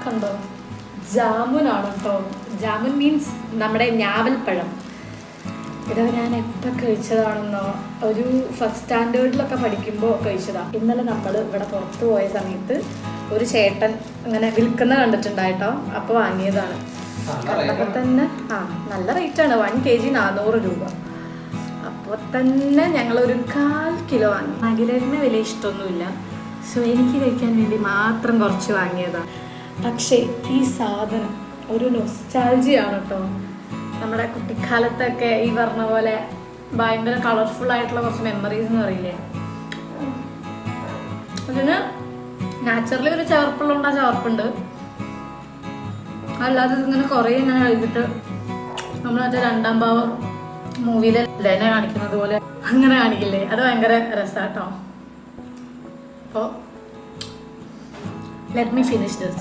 കണ്ടോ, ജാമുനാണ് കേട്ടോ. ജാമുൻ മീൻസ് നമ്മുടെ ഞാവൽപ്പഴം. ഇതൊക്കെ ഞാൻ എപ്പോൾ കഴിച്ചതാണെന്നോ, ഒരു ഫസ്റ്റ് സ്റ്റാൻഡേർഡിലൊക്കെ പഠിക്കുമ്പോൾ കഴിച്ചതാണ്. ഇന്നലെ നമ്മൾ ഇവിടെ പുറത്ത് പോയ സമയത്ത് ഒരു ചേട്ടൻ അങ്ങനെ വിൽക്കുന്ന കണ്ടിട്ടുണ്ടായിട്ടോ, അപ്പോൾ വാങ്ങിയതാണ്. അപ്പോൾ തന്നെ നല്ല റേറ്റാണ്, 1 kg 400 രൂപ. അപ്പോൾ തന്നെ ഞങ്ങളൊരു 1/4 കിലോ വാങ്ങി. അഖിലേട്ടന് വലിയ ഇഷ്ടമൊന്നുമില്ല, സോ എനിക്ക് കഴിക്കാൻ വേണ്ടി മാത്രം കുറച്ച് വാങ്ങിയതാണ്. പക്ഷേ ഈ സാധനം ഒരു നൊസ്റ്റാൾജിയാണ് കേട്ടോ. നമ്മുടെ കുട്ടിക്കാലത്തൊക്കെ ഈ പറഞ്ഞ പോലെ ഭയങ്കര കളർഫുൾ ആയിട്ടുള്ള കുറച്ച് മെമ്മറീസ് എന്ന് പറയില്ലേ, അതിന് നാച്ചുറലി ഒരു ചവർപ്പുള്ളുണ്ട്, ആ ചവർപ്പുണ്ട്. അല്ലാതെ ഇതിങ്ങനെ കുറേ ഇങ്ങനെ കഴിച്ചിട്ട് നമ്മൾ മറ്റേ 2ാം ഭാവം മൂവിയിലെ ലെന കാണിക്കുന്നത് പോലെ അങ്ങനെ കാണിക്കില്ലേ, അത് ഭയങ്കര രസമാട്ടോ. അപ്പോൾ ലെറ്റ് മീ ഫിനിഷ് ദിസ്.